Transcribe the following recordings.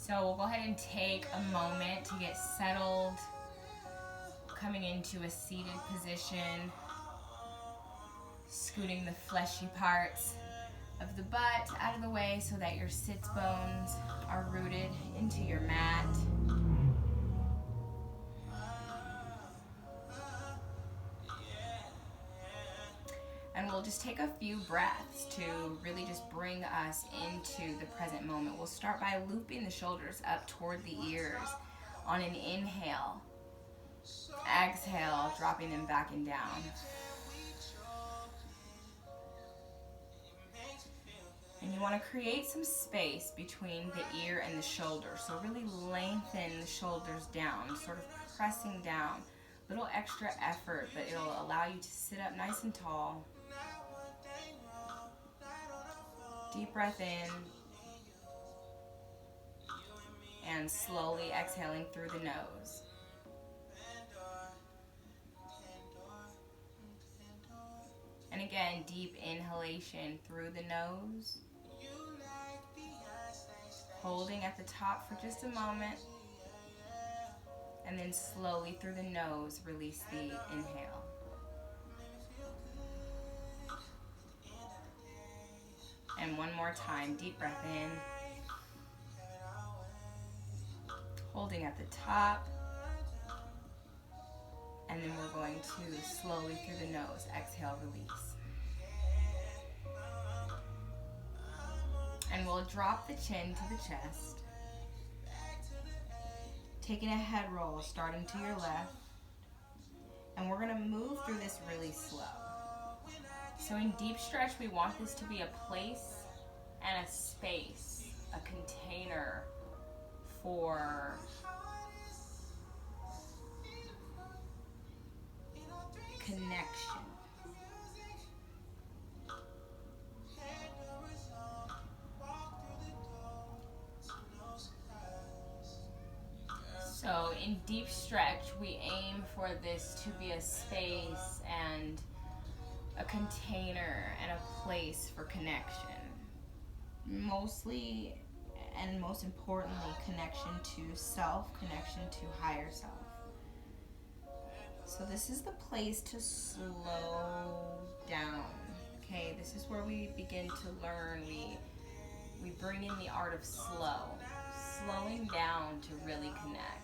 So we'll go ahead and take a moment to get settled, coming into a seated position, scooting the fleshy parts of the butt out of the way so that your sits bones are rooted into your mat. And we'll just take a few breaths to really just bring us into the present moment. We'll start by looping the shoulders up toward the ears on an inhale. Exhale, dropping them back and down. And you want to create some space between the ear and the shoulder. So really lengthen the shoulders down, sort of pressing down. A little extra effort, but it'll allow you to sit up nice and tall. Deep breath in. And slowly exhaling through the nose. And again, deep inhalation through the nose. Holding at the top for just a moment. And then slowly through the nose, release the inhale. And one more time, deep breath in. Holding at the top. And then we're going to slowly through the nose, exhale, release. And we'll drop the chin to the chest. Taking a head roll, starting to your left. And we're going to move through this really slow. So in deep stretch, we want this to be a place and a space, a container for connection. So in deep stretch, we aim for this to be a space and a container and a place for connection. Mostly and most importantly, connection to self, connection to higher self. So this is the place to slow down. Okay, this is where we begin to learn. We bring in the art of slowing down to really connect.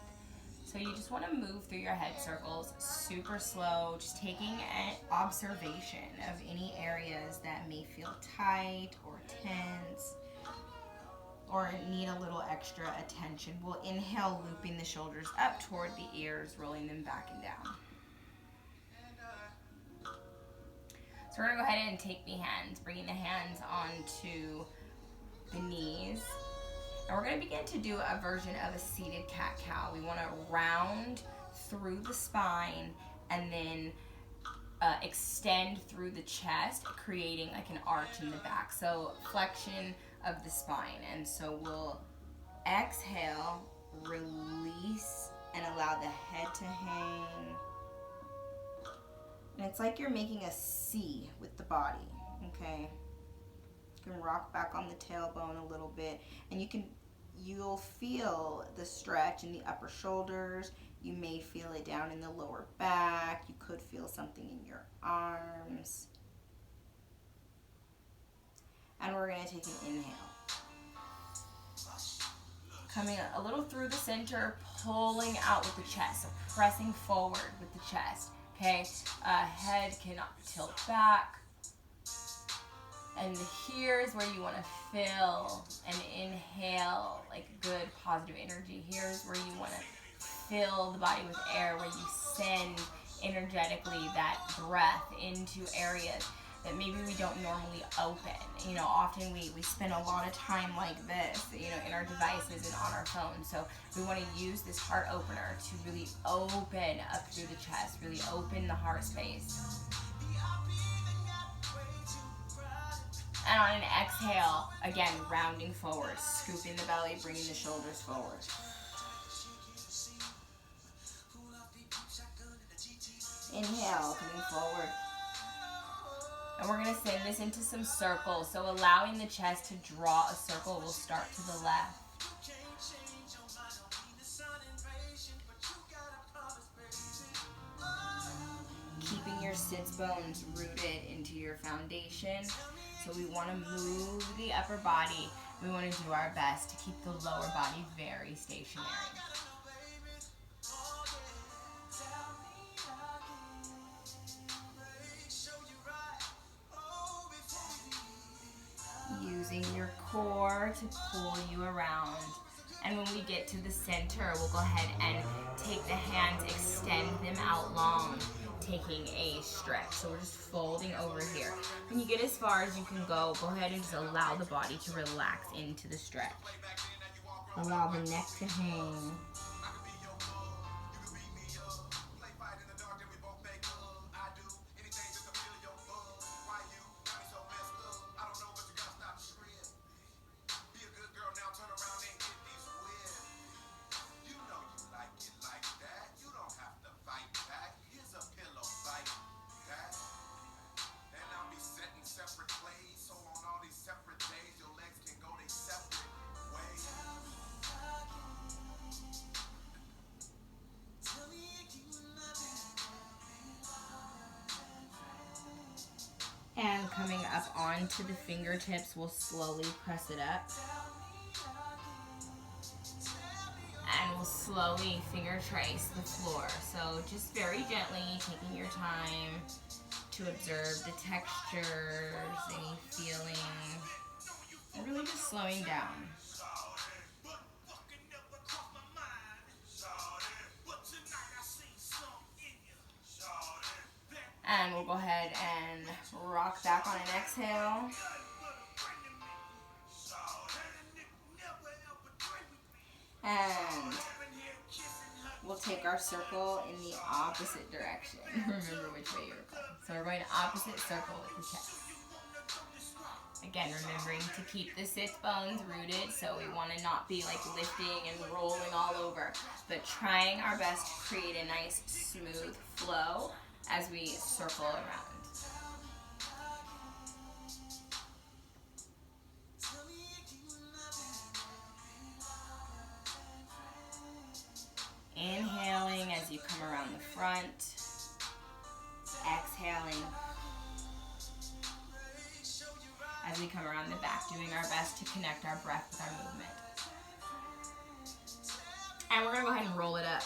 So you just want to move through your head circles super slow, just taking an observation of any areas that may feel tight or tense or need a little extra attention. We'll inhale, looping the shoulders up toward the ears, rolling them back and down. So we're going to go ahead and take the hands, bringing the hands onto the knees. And we're going to begin to do a version of a seated cat-cow. We want to round through the spine and then extend through the chest, creating like an arch in the back. So flexion of the spine. And so we'll exhale, release, and allow the head to hang. And it's like you're making a C with the body, okay? You can rock back on the tailbone a little bit, and you'll feel the stretch in the upper shoulders. You may feel it down in the lower back. You could feel something in your arms. And we're going to take an inhale. Coming a little through the center, pulling out with the chest, so pressing forward with the chest. Okay, head cannot tilt back. And here's where you want to fill and inhale like good positive energy. Here's where you want to fill the body with air, where you send energetically that breath into areas that maybe we don't normally open. You know, often we spend a lot of time like this, you know, in our devices and on our phones. So we want to use this heart opener to really open up through the chest, really open the heart space. And on an exhale, again, rounding forward, scooping the belly, bringing the shoulders forward. Inhale, coming forward. And we're going to send this into some circles. So allowing the chest to draw a circle, we'll start to the left. Keeping your sits bones rooted into your foundation. So we want to move the upper body. We want to do our best to keep the lower body very stationary. Using your core to pull you around. And when we get to the center, we'll go ahead and take the hands, extend them out long, taking a stretch. So we're just folding over here. When you get as far as you can go ahead and just allow the body to relax into the stretch. Allow the neck to hang. And coming up onto the fingertips, we'll slowly press it up. And we'll slowly finger trace the floor. So just very gently, taking your time to observe the textures, any feeling, and really just slowing down. And we'll go ahead and rock back on an exhale. And we'll take our circle in the opposite direction. Remember which way you're going. So we're going opposite circle with the chest. Again, remembering to keep the sits bones rooted, so we want to not be like lifting and rolling all over, but trying our best to create a nice smooth flow as we circle around. Inhaling as you come around the front. Exhaling as we come around the back, doing our best to connect our breath with our movement. And we're going to go ahead and roll it up.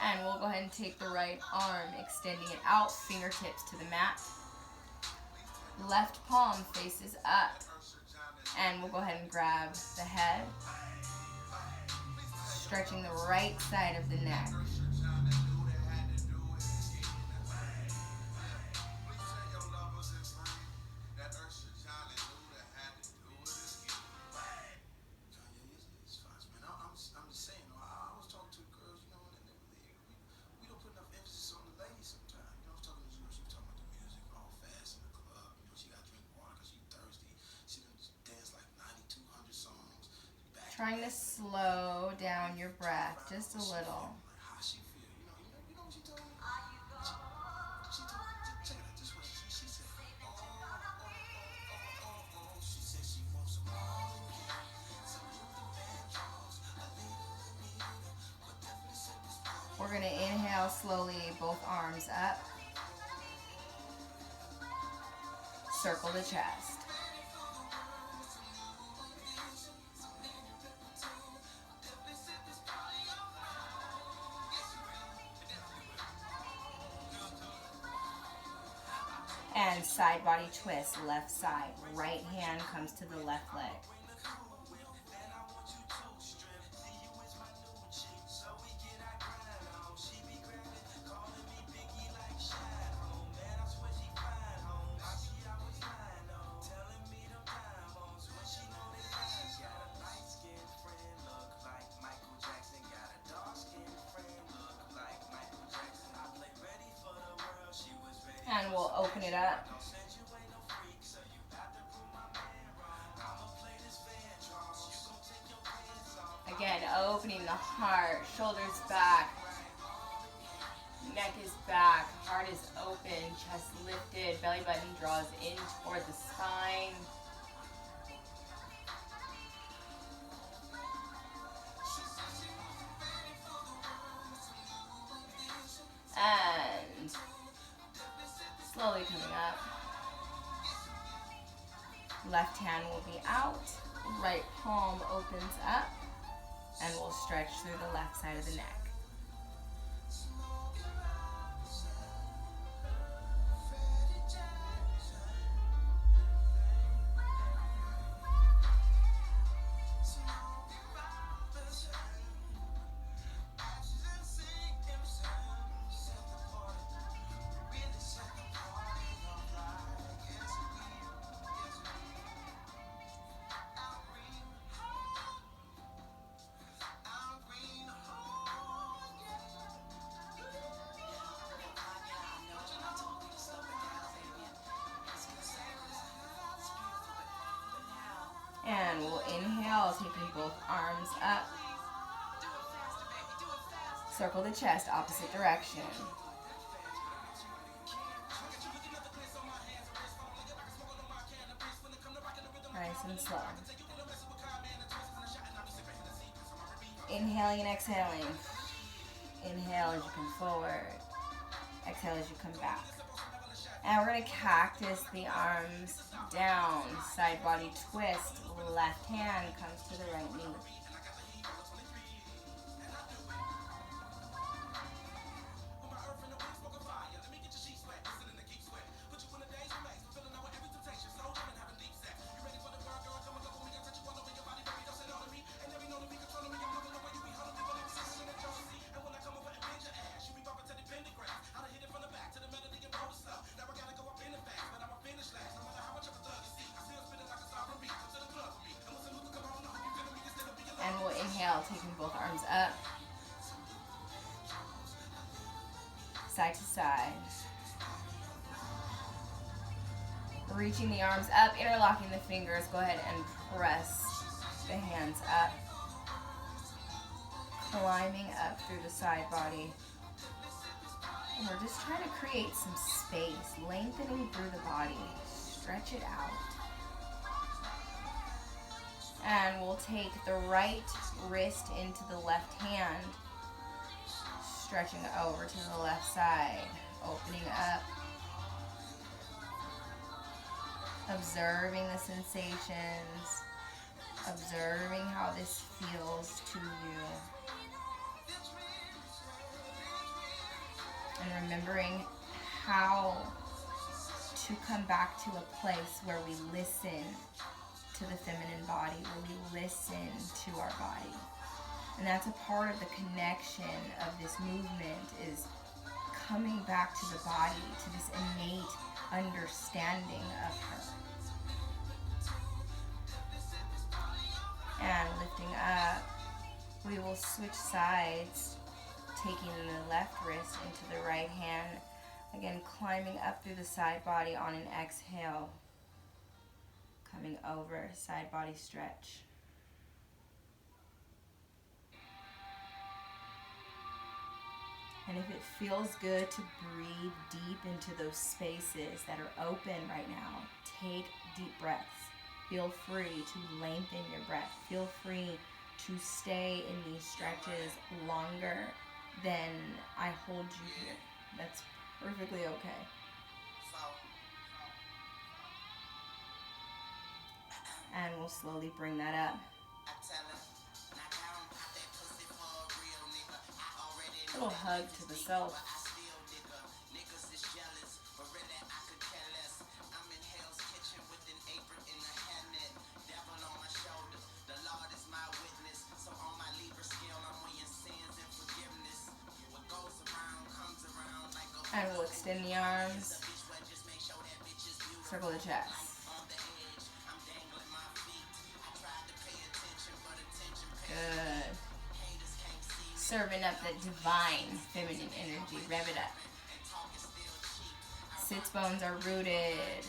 And we'll go ahead and take the right arm, extending it out, fingertips to the mat. Left palm faces up. And we'll go ahead and grab the head, stretching the right side of the neck. Trying to slow down your breath just a little. We're going to inhale slowly, both arms up. Circle the chest. And side body twist, left side. Right hand comes to the left leg. And we'll open it up. Again, opening the heart, shoulders back, neck is back, heart is open, chest lifted, belly button draws in toward the spine. Left hand will be out, right palm opens up, and we'll stretch through the left side of the neck. And we'll inhale, taking both arms up. Circle the chest, opposite direction. Nice and slow. Inhaling and exhaling. Inhale as you come forward. Exhale as you come back. And we're going to cactus the arms down. Side body twist. Left hand comes to the right knee. And we'll inhale, taking both arms up, side to side. Reaching the arms up, interlocking the fingers. Go ahead and press the hands up. Climbing up through the side body. And we're just trying to create some space, lengthening through the body. Stretch it out. And we'll take the right wrist into the left hand, stretching over to the left side, opening up, observing the sensations, observing how this feels to you, and remembering how to come back to a place where we listen to the feminine body, where we listen to our body. And that's a part of the connection of this movement, is coming back to the body, to this innate understanding of her. And lifting up, we will switch sides, taking the left wrist into the right hand. Again, climbing up through the side body on an exhale. Coming over, side body stretch. And if it feels good to breathe deep into those spaces that are open right now, take deep breaths. Feel free to lengthen your breath. Feel free to stay in these stretches longer than I hold you here. That's perfectly okay. And we'll slowly bring that up. A little hug to the self. And we'll extend the arms. Circle the chest. Good. Serving up that divine feminine energy. Rev it up. Sits bones are rooted.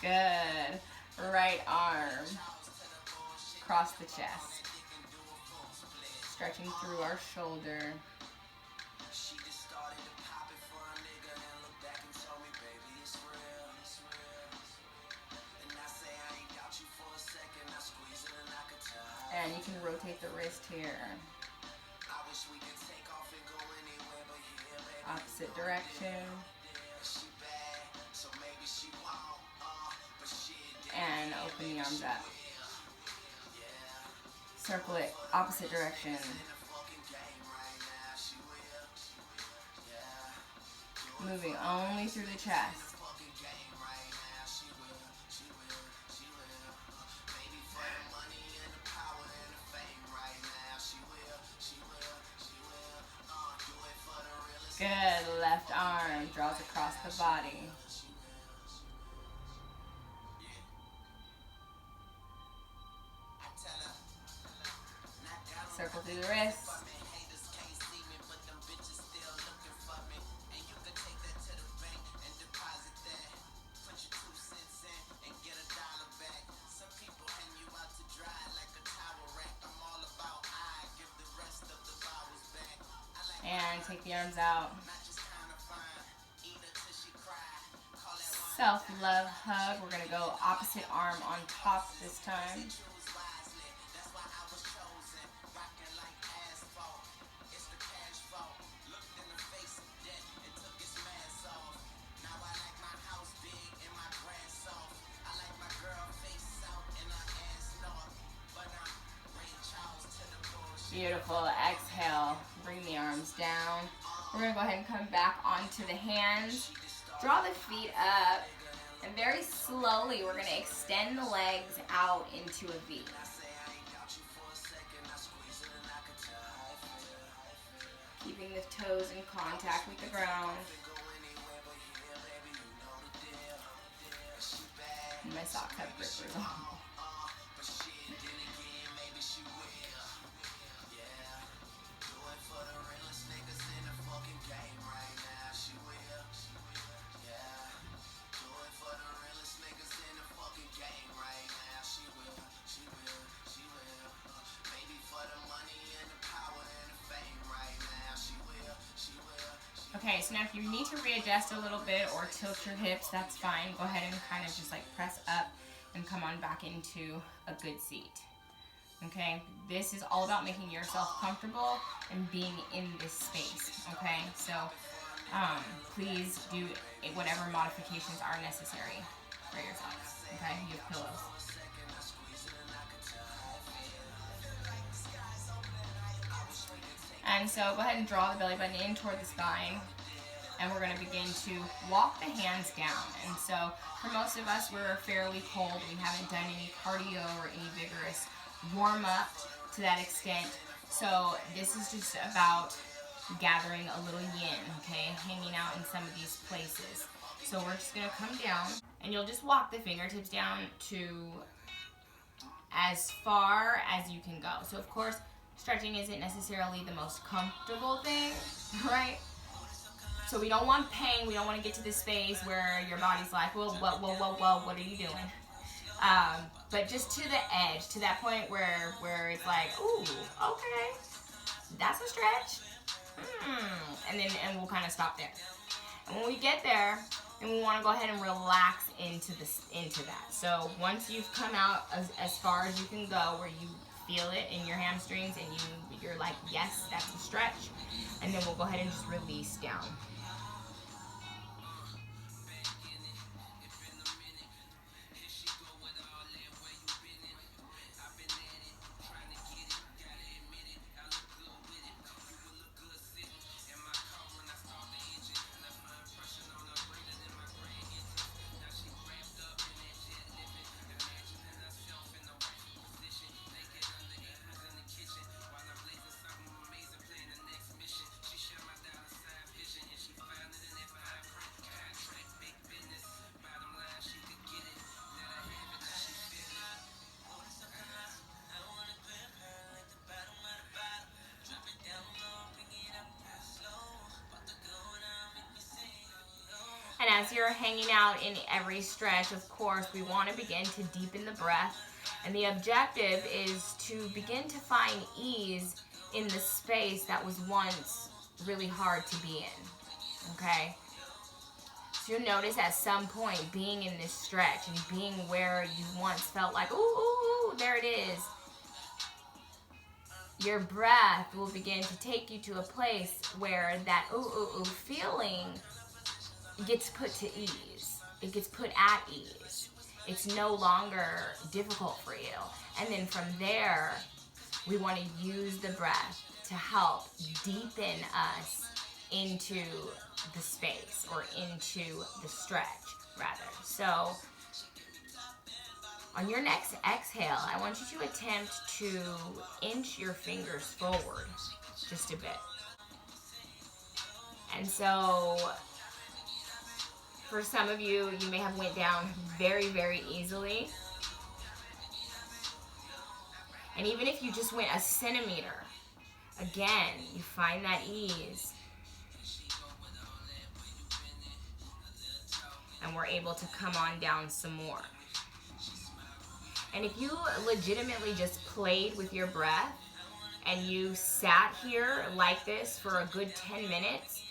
Good. Right arm. Across the chest. Stretching through our shoulder. And you can rotate the wrist here. Opposite direction. up. Circle it opposite direction. Moving only through the chest. Good. Left arm draws across the body. Circle through the wrist. And take the arms out. Self-love hug. We're going to go opposite arm on top this time. Beautiful. Exhale. Bring the arms down. We're going to go ahead and come back onto the hands. Draw the feet up. And very slowly, we're going to extend the legs out into a V. Keeping the toes in contact with the ground. And my socks have grippers on. Okay, so now if you need to readjust a little bit or tilt your hips, that's fine. Go ahead and kind of just like press up and come on back into a good seat. Okay, this is all about making yourself comfortable and being in this space. Okay, so please do whatever modifications are necessary for yourselves. Okay, you have pillows. And so go ahead and draw the belly button in toward the spine. And we're going to begin to walk the hands down. And so for most of us, we're fairly cold. We haven't done any cardio or any vigorous warm up to that extent. So this is just about gathering a little yin, okay? Hanging out in some of these places. So we're just going to come down. And you'll just walk the fingertips down to as far as you can go. So of course, stretching isn't necessarily the most comfortable thing, right? So we don't want pain. We don't want to get to this space where your body's like, whoa, what are you doing? But just to the edge, to that point where it's like, ooh, okay, that's a stretch. And we'll kind of stop there. And when we get there, then we want to go ahead and relax into that. So once you've come out as far as you can go, where you feel it in your hamstrings and you're like, yes, that's a stretch, and then we'll go ahead and just release down. And as you're hanging out in every stretch, of course, we want to begin to deepen the breath. And the objective is to begin to find ease in the space that was once really hard to be in, okay? So you'll notice at some point being in this stretch and being where you once felt like, ooh, there it is. Your breath will begin to take you to a place where that feeling gets put to ease. It gets put at ease. it's no longer difficult for you. And then from there, we want to use the breath to help deepen us into the space, or into the stretch, rather. So on your next exhale, I want you to attempt to inch your fingers forward just a bit. And so for some of you, you may have went down very, very easily. And even if you just went a centimeter, again, you find that ease. And we're able to come on down some more. And if you legitimately just played with your breath and you sat here like this for a good 10 minutes,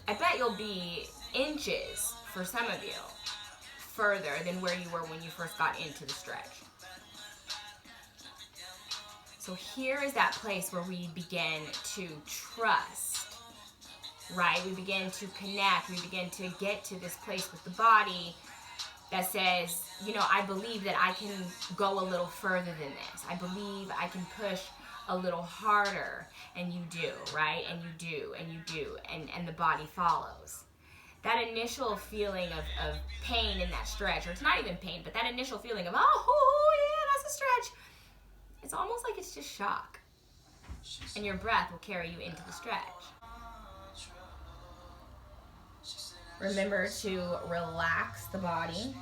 I bet you'll be inches, for some of you, further than where you were when you first got into the stretch. So here is that place where we begin to trust, right? We begin to connect. We begin to get to this place with the body that says, you know, I believe that I can go a little further than this. I believe I can push a little harder. And you do, right? And you do, and you do, and the body follows. That initial feeling of pain in that stretch, or it's not even pain, but that initial feeling of, oh yeah, that's a stretch. It's almost like it's just shock. And your breath will carry you into the stretch. Remember to relax the body.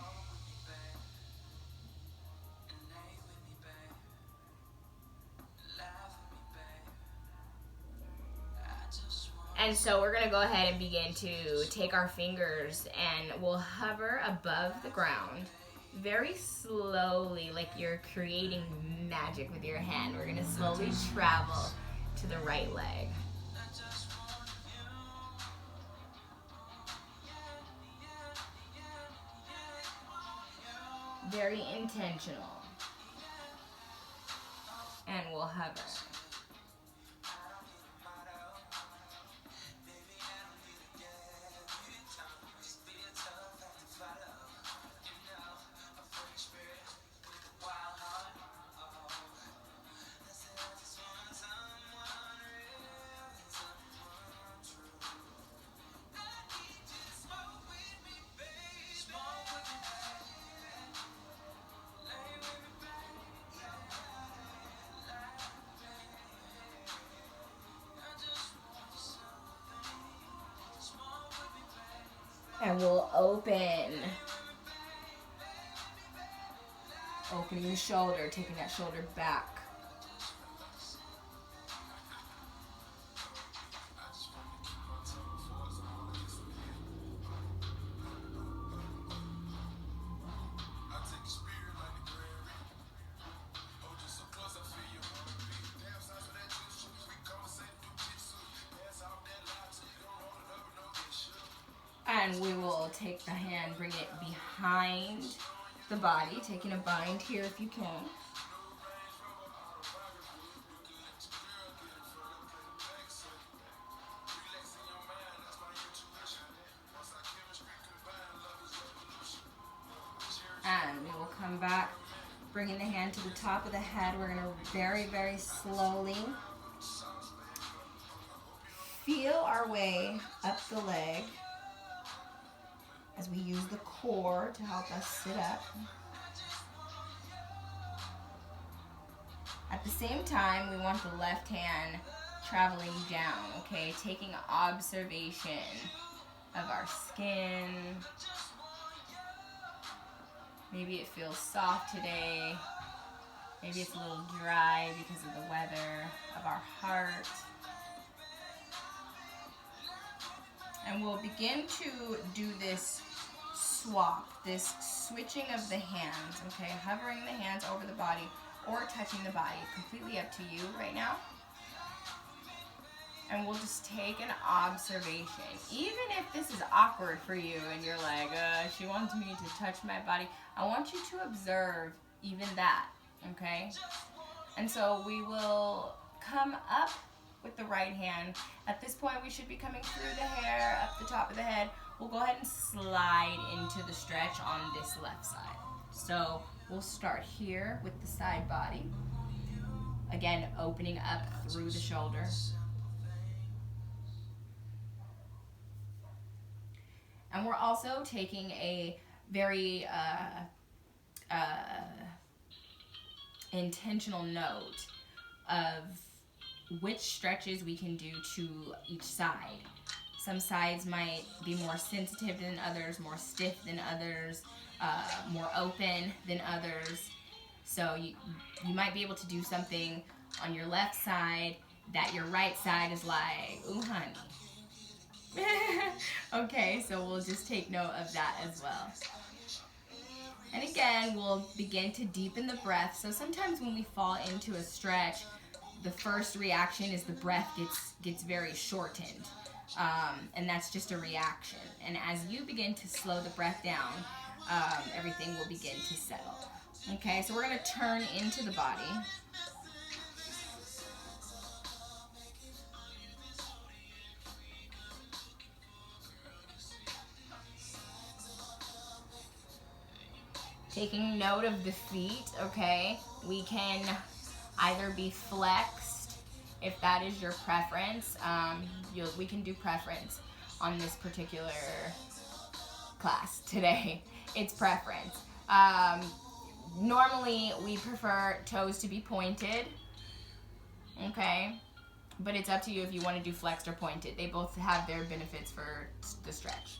And so we're going to go ahead and begin to take our fingers and we'll hover above the ground very slowly, like you're creating magic with your hand. We're going to slowly travel to the right leg. Very intentional. And we'll hover. And we'll open. Opening the shoulder, taking that shoulder back. And we will take the hand, bring it behind the body, taking a bind here if you can. And we will come back, bringing the hand to the top of the head. We're going to very, very slowly feel our way up the leg as we use the core to help us sit up. At the same time, we want the left hand traveling down, okay? Taking observation of our skin. Maybe it feels soft today. Maybe it's a little dry because of the weather, of our heart. And we'll begin to do this swap, this switching of the hands, okay? Hovering the hands over the body or touching the body. Completely up to you right now. And we'll just take an observation. Even if this is awkward for you and you're like, she wants me to touch my body, I want you to observe even that, okay? And so we will come up with the right hand. At this point, we should be coming through the hair, up the top of the head. we'll go ahead and slide into the stretch on this left side. So we'll start here with the side body. Again, opening up through the shoulder. And we're also taking a very intentional note of which stretches we can do to each side. Some sides might be more sensitive than others, more stiff than others, more open than others. So you might be able to do something on your left side that your right side is like, ooh, honey. Okay, so we'll just take note of that as well. And again, we'll begin to deepen the breath. So sometimes when we fall into a stretch, the first reaction is the breath gets very shortened. And that's just a reaction. And as you begin to slow the breath down, everything will begin to settle. Okay, so we're going to turn into the body. Taking note of the feet, okay? We can either be flexed, if that is your preference. We can do preference on this particular class today. It's preference. Normally, we prefer toes to be pointed, okay? But it's up to you if you want to do flexed or pointed. They both have their benefits for the stretch.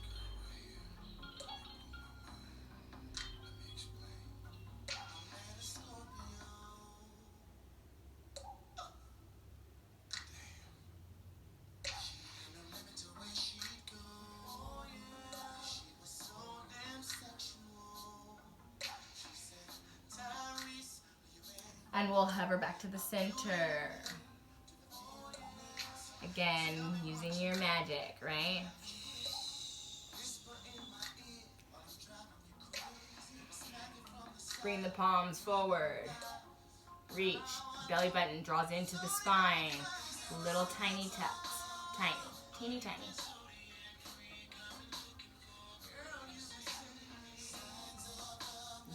And we'll hover back to the center. Again, using your magic, right? Bring the palms forward. Reach. Belly button draws into the spine. Little tiny taps. Tiny. Teeny tiny.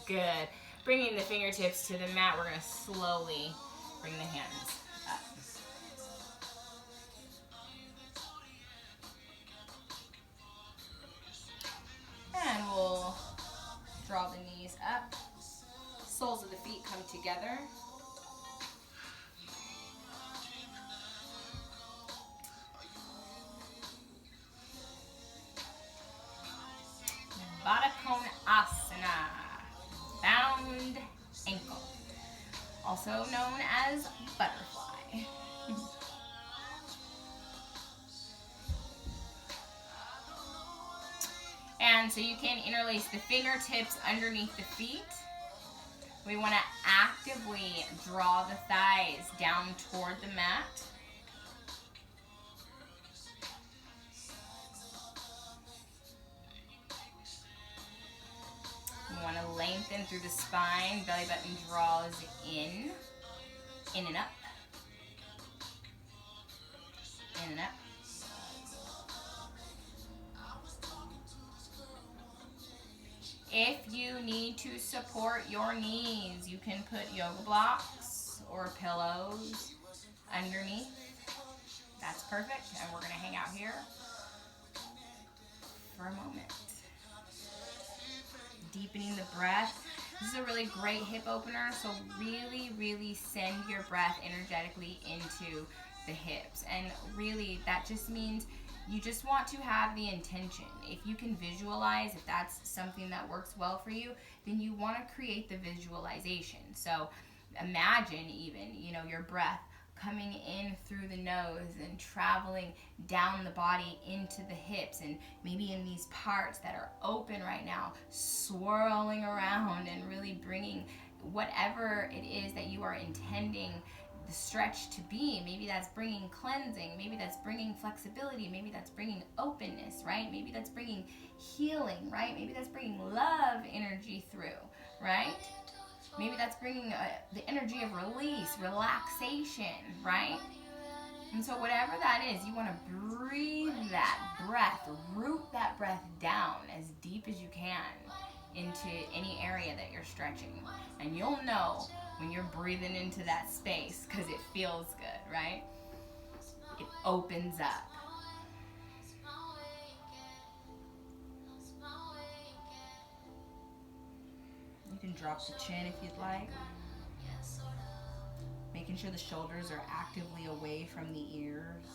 Good. Bringing the fingertips to the mat, we're going to slowly bring the hands up. And we'll draw the knees up. Soles of the feet come together. Badakhan Asana. Bound ankle, also known as butterfly. And so you can interlace the fingertips underneath the feet. We want to actively draw the thighs down toward the mat. We want to lengthen through the spine. Belly button draws in and up, in and up. If you need to support your knees, you can put yoga blocks or pillows underneath. That's perfect. And we're going to hang out here for a moment. Deepening the breath. This is a really great hip opener, so really, really send your breath energetically into the hips. And really, that just means you just want to have the intention. If you can visualize, if that's something that works well for you, then you want to create the visualization. So imagine even, your breath coming in through the nose and traveling down the body into the hips, and maybe in these parts that are open right now, swirling around and really bringing whatever it is that you are intending the stretch to be. Maybe that's bringing cleansing, maybe that's bringing flexibility, maybe that's bringing openness, right? Maybe that's bringing healing, right? Maybe that's bringing love energy through, right? Maybe that's bringing the energy of release, relaxation, right? And so whatever that is, you want to breathe that breath, root that breath down as deep as you can into any area that you're stretching. And you'll know when you're breathing into that space because it feels good, right? It opens up. You can drop the chin if you'd like. Making sure the shoulders are actively away from the ears.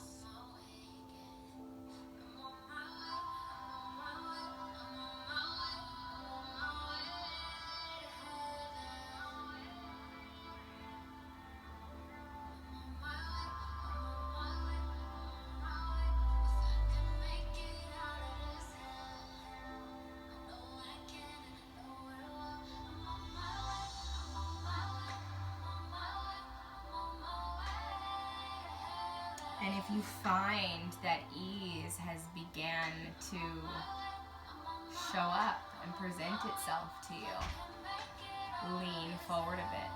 And if you find that ease has began to show up and present itself to you, lean forward a bit.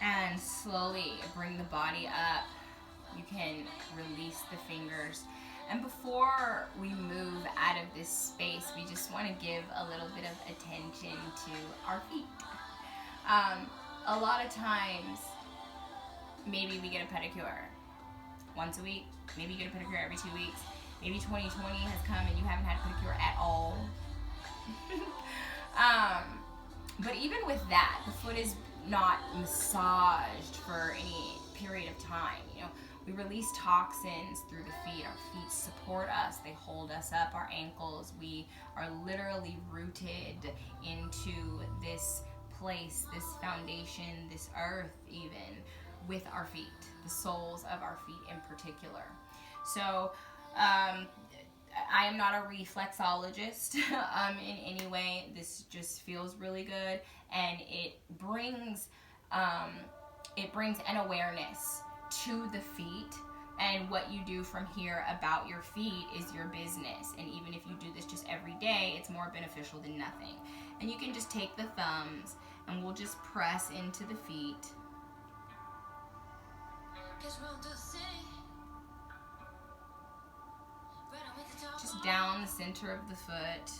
And slowly bring the body up. You can release the fingers. And before we move out of this space, we just want to give a little bit of attention to our feet. A lot of times, maybe we get a pedicure once a week. Maybe you get a pedicure every 2 weeks. Maybe 2020 has come and you haven't had a pedicure at all. But even with that, the foot is not massaged for any period of time. You know, we release toxins through the feet. Our feet support us. They hold us up. Our ankles. We are literally rooted into this place, this foundation, this earth even, with our feet, the soles of our feet in particular. So I am not a reflexologist in any way. This just feels really good, and it brings an awareness to the feet, and what you do from here about your feet is your business. And even if you do this just every day, it's more beneficial than nothing. And you can just take the thumbs and we'll just press into the feet. Just down the center of the foot.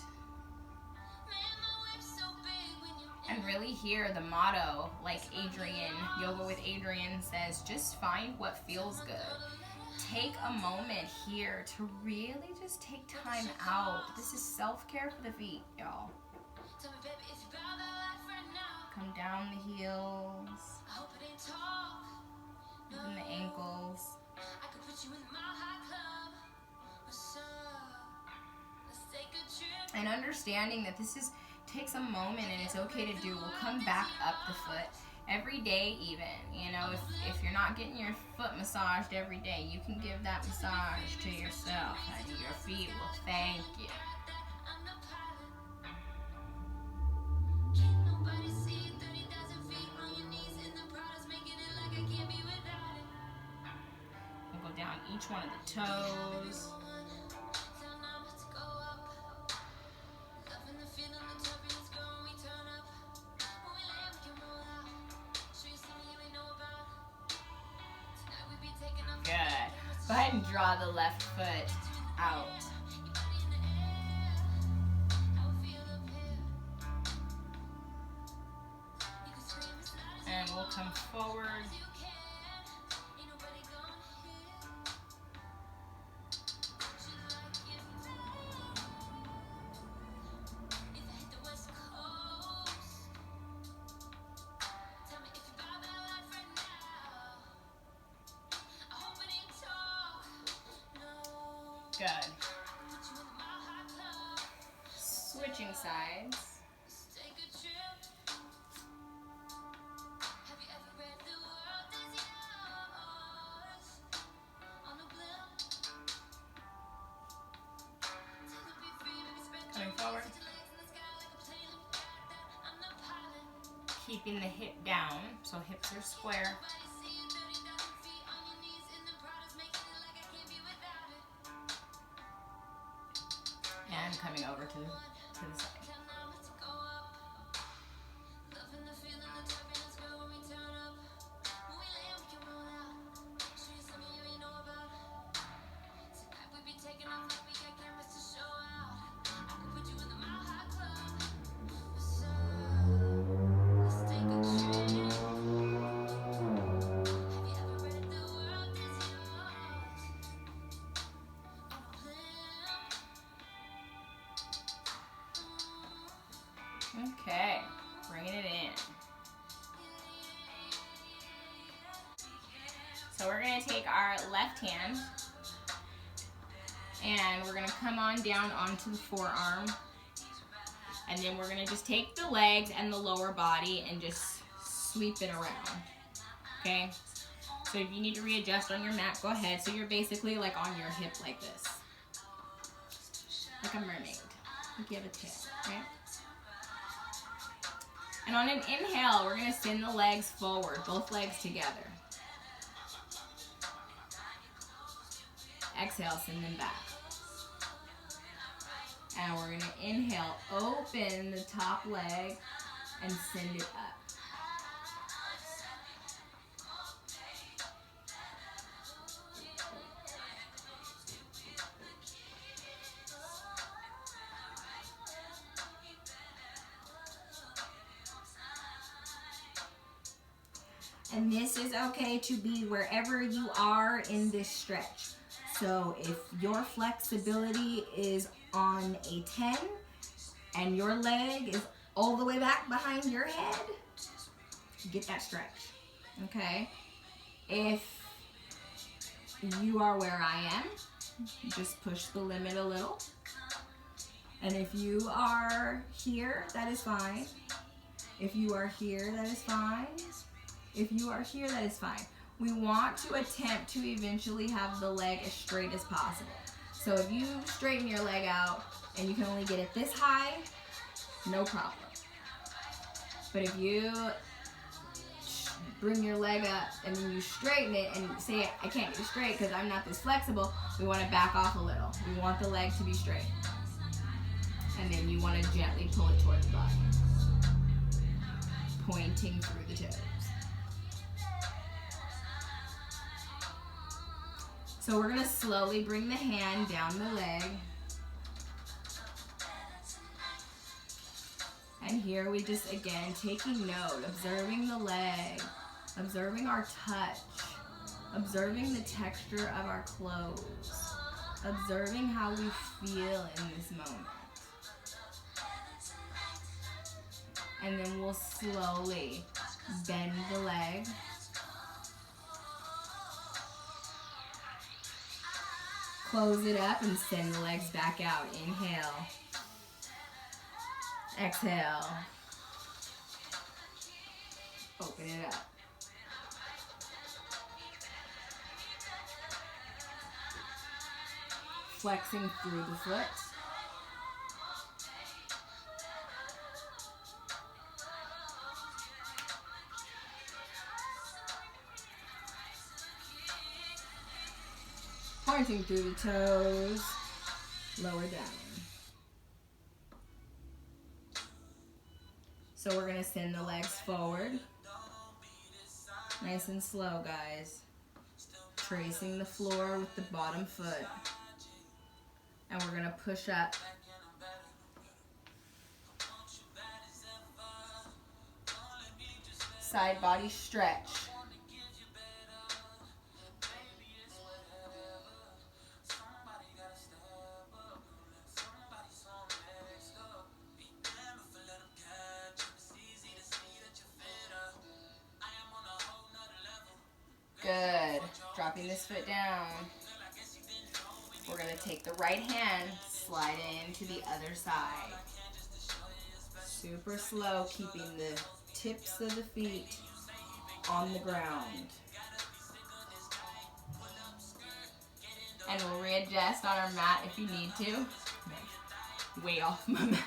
And really hear the motto, like Adrian, Yoga with Adrian says, just find what feels good. Take a moment here to really just take time out. This is self-care for the feet, y'all. Come down the heels, and the ankles. And understanding that this takes a moment and it's okay to do. We'll come back up the foot every day even. You know, if you're not getting your foot massaged every day, you can give that massage to yourself, and your feet will thank you. We'll go down each one of the toes. Good. Go ahead and draw the left foot out. And we'll come forward. Good. switching sides. Coming forward. Keeping the hip down, so hips are square. And coming over to the side. Okay, bringing it in. So we're going to take our left hand and we're going to come on down onto the forearm. And then we're going to just take the legs and the lower body and just sweep it around. Okay? So if you need to readjust on your mat, go ahead. So you're basically like on your hip like this. Like a mermaid. Like you have a tail, right? And on an inhale, we're going to send the legs forward, both legs together. Exhale, send them back. And we're going to inhale, open the top leg and send it up. And this is okay to be wherever you are in this stretch. So if your flexibility is on a 10 and your leg is all the way back behind your head, get that stretch, okay? If you are where I am, just push the limit a little. And if you are here, that is fine. If you are here, that is fine. If you are here, that is fine. We want to attempt to eventually have the leg as straight as possible. So if you straighten your leg out and you can only get it this high, no problem. But if you bring your leg up and then you straighten it and say, I can't get it straight because I'm not this flexible, we want to back off a little. We want the leg to be straight. And then you want to gently pull it towards the body, pointing through the toes. So we're going to slowly bring the hand down the leg. And here we just, again, taking note, observing the leg, observing our touch, observing the texture of our clothes, observing how we feel in this moment. And then we'll slowly bend the leg. Close it up and send the legs back out. Inhale. Exhale. Open it up. Flexing through the foot. Pointing through the toes, lower down. So we're gonna send the legs forward. Nice and slow, guys. Tracing the floor with the bottom foot. And we're gonna push up. Side body stretch. Good. Dropping this foot down. We're going to take the right hand, slide it into the other side. Super slow, keeping the tips of the feet on the ground. And we'll readjust on our mat if you need to. Way off my mat.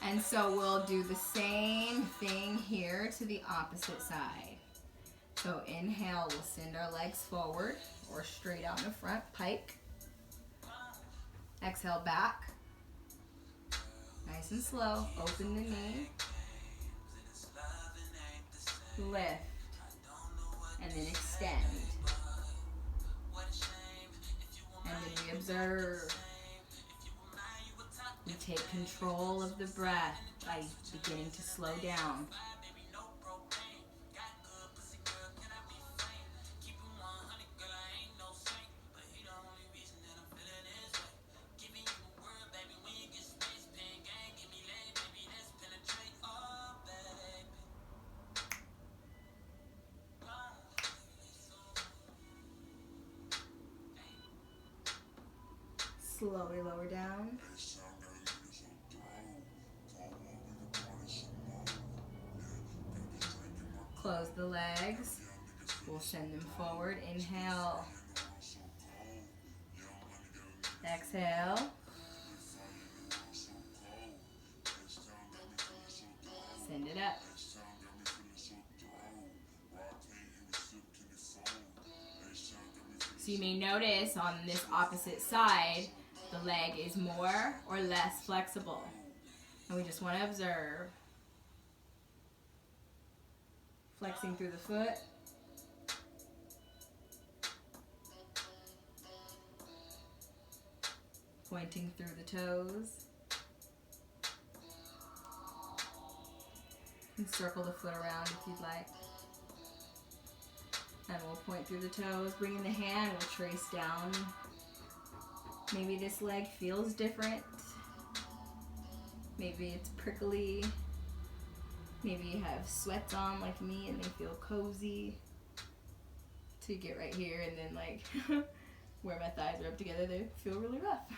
And so we'll do the same thing here to the opposite side. So inhale, we'll send our legs forward or straight out in the front, pike. Exhale back. Nice and slow, open the knee. Lift. And then extend. And then we observe. We take control of the breath by beginning to slow down. Slowly lower down. Close the legs. We'll send them forward. Inhale. Exhale. Send it up. So you may notice on this opposite side, the leg is more or less flexible. And we just want to observe. Flexing through the foot. Pointing through the toes. And circle the foot around if you'd like. And we'll point through the toes. Bringing the hand, we'll trace down. Maybe this leg feels different. Maybe it's prickly. Maybe you have sweats on like me and they feel cozy. To get right here and then like where my thighs are up together, they feel really rough.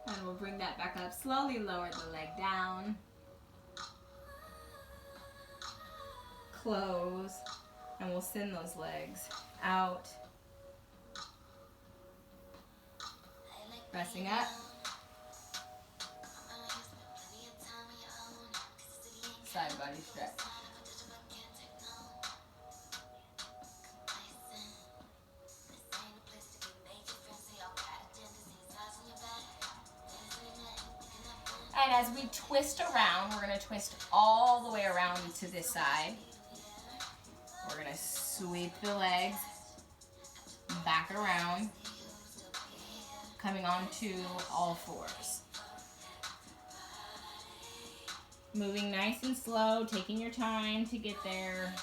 And we'll bring that back up. Slowly lower the leg down. Close. And we'll send those legs out. Pressing up. Side body stretch. And as we twist around, we're going to twist all the way around to this side. We're going to sweep the legs back around, coming onto all fours. Moving nice and slow, taking your time to get there.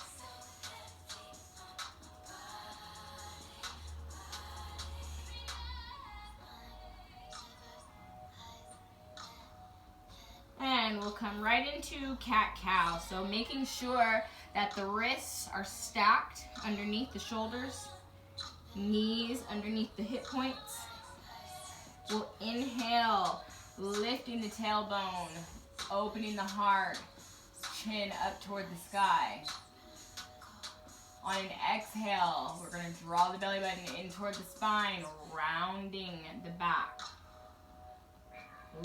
And we'll come right into cat-cow. So making sure that the wrists are stacked underneath the shoulders, knees underneath the hip points. We'll inhale, lifting the tailbone, opening the heart, chin up toward the sky. On an exhale, we're going to draw the belly button in toward the spine, rounding the back.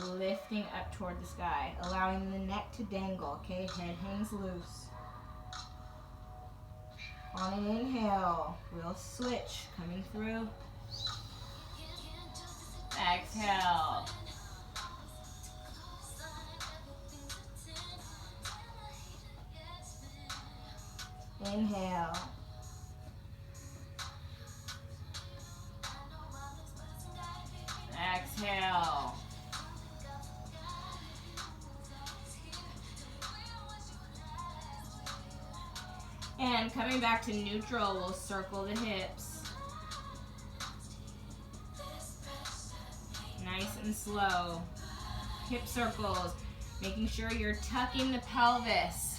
Lifting up toward the sky, allowing the neck to dangle, okay? Head hangs loose. On an inhale, we'll switch, coming through. Exhale. Inhale. Exhale. And coming back to neutral, we'll circle the hips. Nice and slow. Hip circles, making sure you're tucking the pelvis.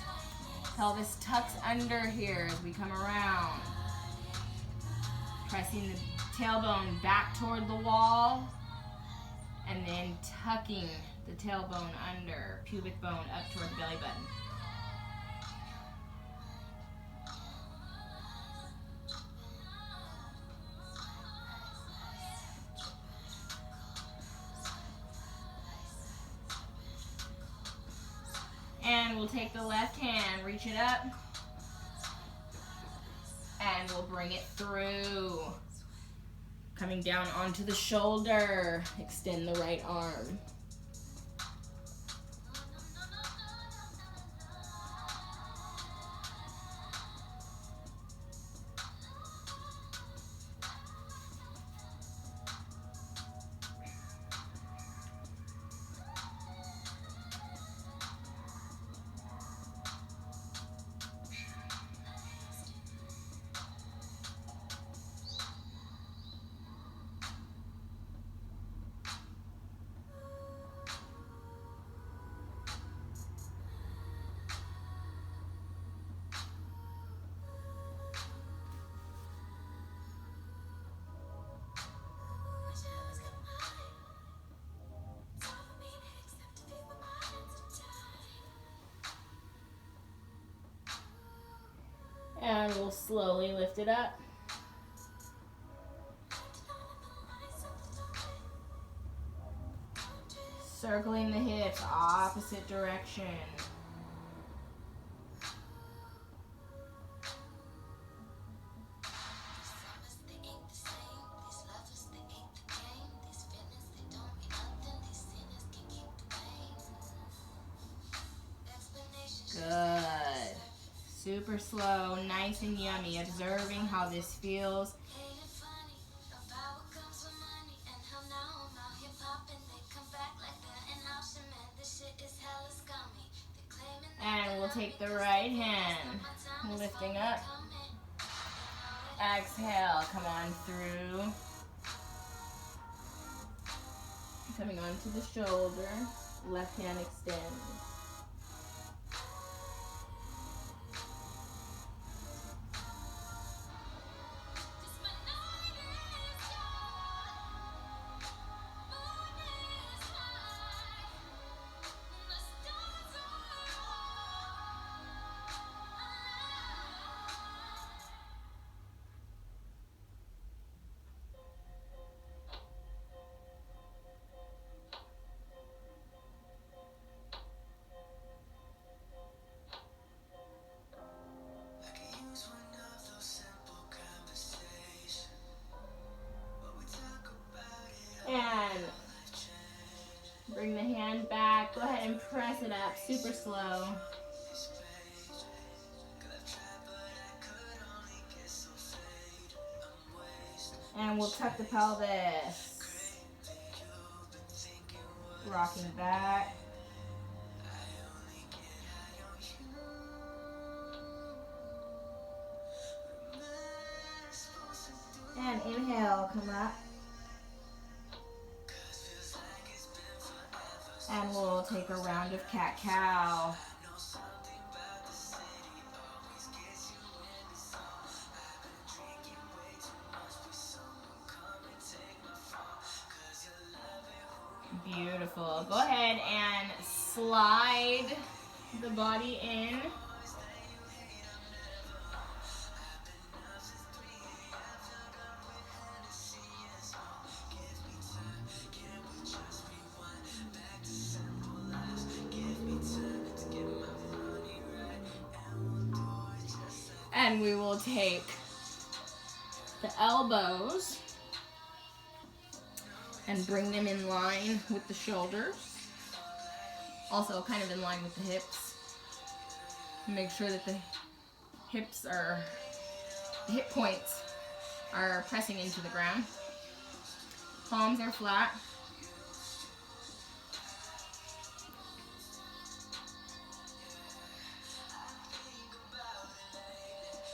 Pelvis tucks under here as we come around. Pressing the tailbone back toward the wall, and then tucking the tailbone under, pubic bone up toward the belly button. And we'll take the left hand, reach it up, and we'll bring it through. Coming down onto the shoulder, extend the right arm. And we'll slowly lift it up. Circling the hips, opposite direction. Good. Super slow, nice and yummy. Observing how this feels. And we'll take the right hand, lifting up. Exhale, come on through. Coming onto the shoulder, left hand extends. And bring the hand back. Go ahead and press it up, super slow. And we'll tuck the pelvis. Rocking back. And inhale, come up. And we'll take a round of cat-cow. Beautiful. Go ahead and slide the body in. And we will take the elbows and bring them in line with the shoulders. Also kind of in line with the hips. Make sure that the hip points are pressing into the ground. Palms are flat.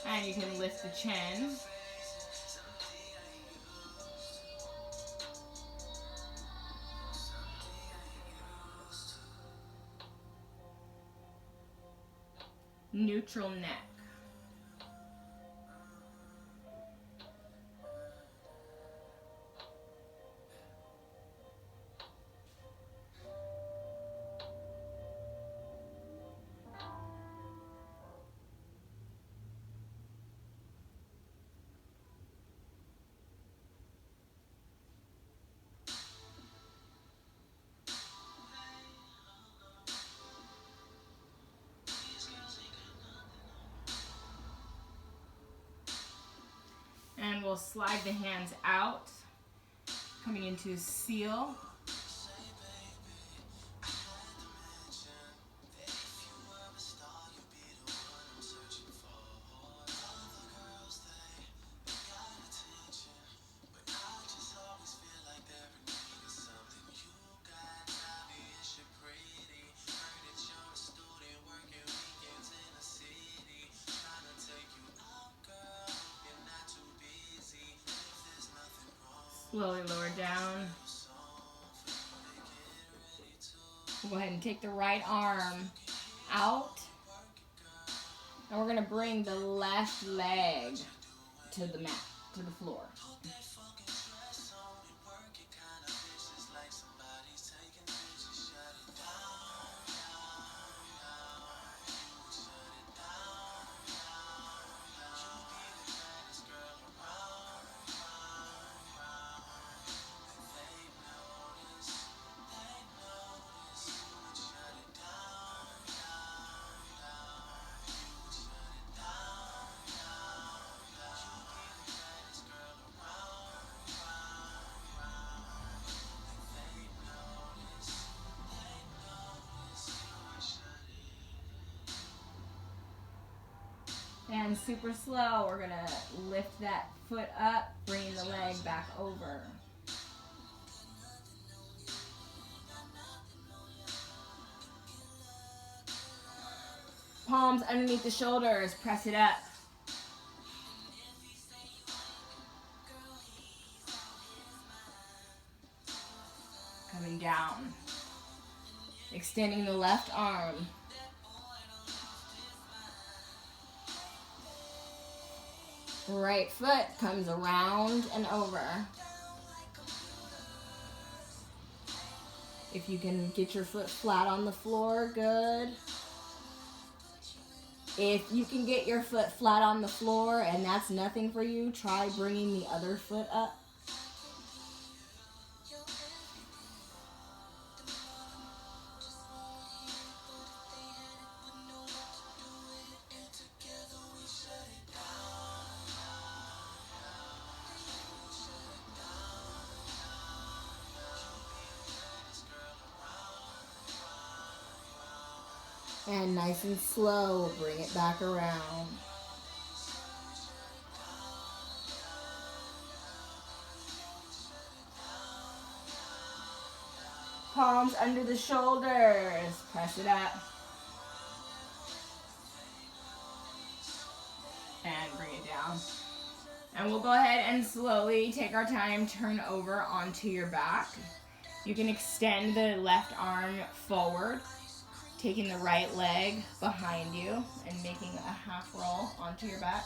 And you can lift the chin. Neutral neck. we'll slide the hands out, coming into seal. Slowly lower down. We'll go ahead and take the right arm out. And we're going to bring the left leg to the mat, to the floor. And super slow, we're gonna lift that foot up, bringing the leg back over. Palms underneath the shoulders, press it up. Coming down. Extending the left arm. Right foot comes around and over. If you can get your foot flat on the floor, good. If you can get your foot flat on the floor and that's nothing for you, try bringing the other foot up. And nice and slow, bring it back around. Palms under the shoulders, press it up. And bring it down. And we'll go ahead and slowly take our time, turn over onto your back. You can extend the left arm forward, taking the right leg behind you and making a half roll onto your back.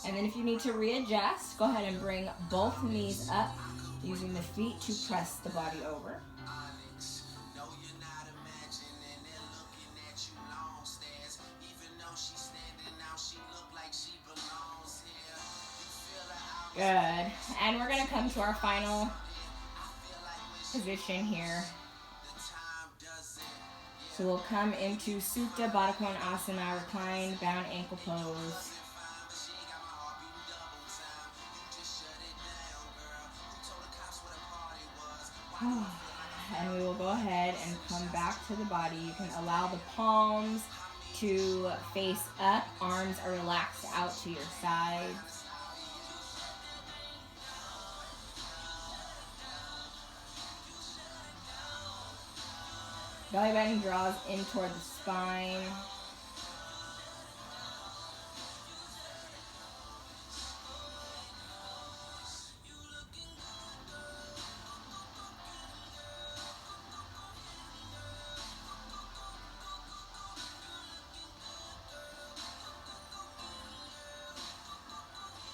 And then if you need to readjust, go ahead and bring both knees up, using the feet to press the body over. Good. And we're going to come to our final position here. So we'll come into Supta Badakhan Asana, reclined bound ankle pose. And we will go ahead and come back to the body. You can allow the palms to face up, arms are relaxed out to your sides. Belly button draws in toward the spine.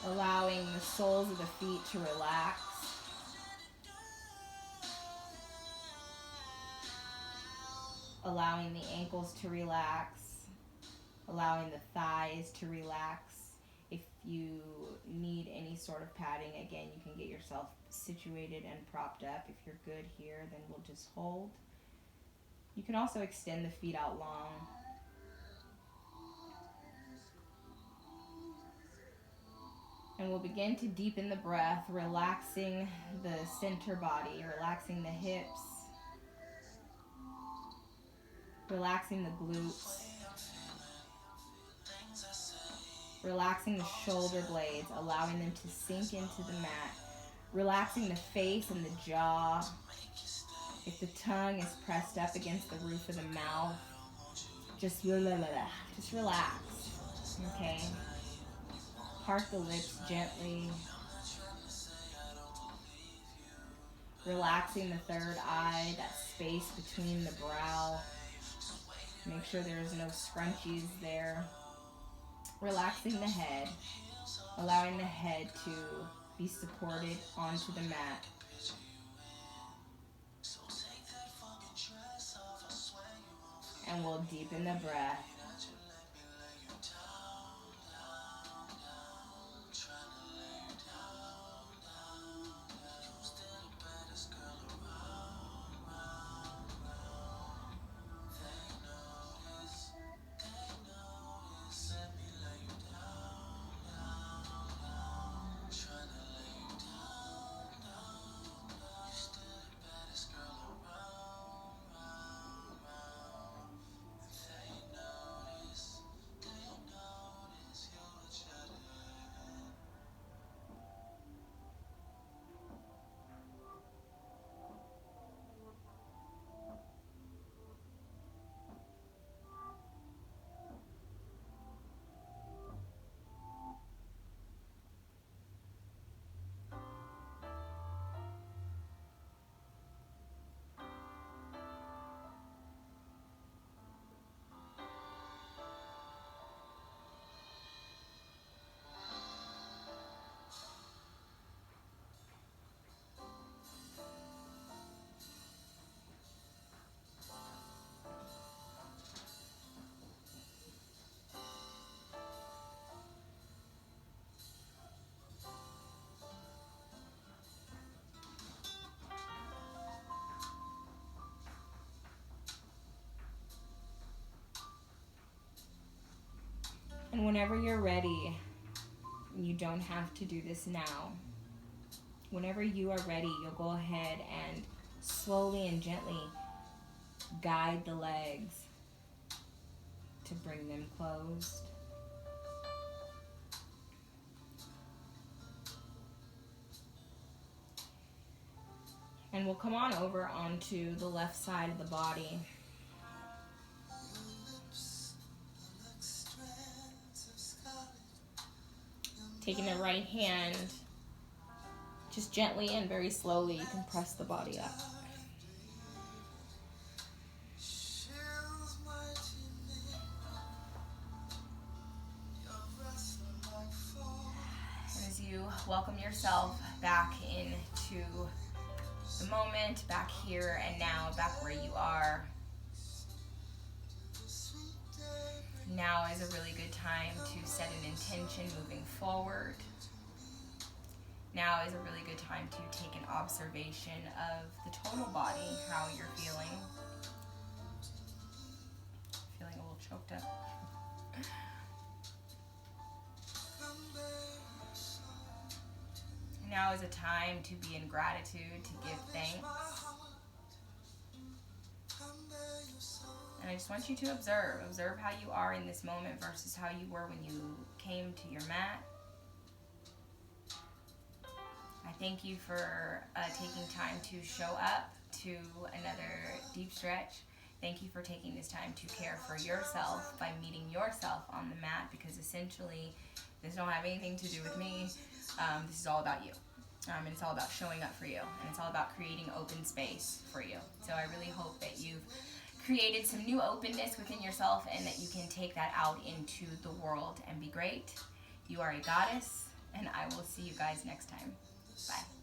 Allowing the soles of the feet to relax. Allowing the ankles to relax. Allowing the thighs to relax. If you need any sort of padding, again, you can get yourself situated and propped up. If you're good here, then we'll just hold. You can also extend the feet out long. And we'll begin to deepen the breath, relaxing the center body, relaxing the hips, relaxing the glutes, relaxing the shoulder blades, allowing them to sink into the mat, relaxing the face and the jaw. If the tongue is pressed up against the roof of the mouth, just relax, okay? Part the lips gently. Relaxing the third eye, that space between the brow. Make sure there's no scrunchies there. Relaxing the head, allowing the head to be supported onto the mat. And we'll deepen the breath. And whenever you're ready, you don't have to do this now. Whenever you are ready, you'll go ahead and slowly and gently guide the legs to bring them closed. And we'll come on over onto the left side of the body. Taking the right hand, just gently and very slowly, you can press the body up. As you welcome yourself back into the moment, back here and now, back where you are. Now is a really good time to set an intention moving forward. Now is a really good time to take an observation of the total body, how you're feeling. Feeling a little choked up. Now is a time to be in gratitude, to give thanks. And I just want you to observe how you are in this moment versus how you were when you came to your mat. I thank you for taking time to show up to another deep stretch. Thank you for taking this time to care for yourself by meeting yourself on the mat, because essentially this don't have anything to do with me. This is all about you. And it's all about showing up for you. And it's all about creating open space for you. So I really hope that you've created some new openness within yourself and that you can take that out into the world and be great. You are a goddess, and I will see you guys next time. Bye.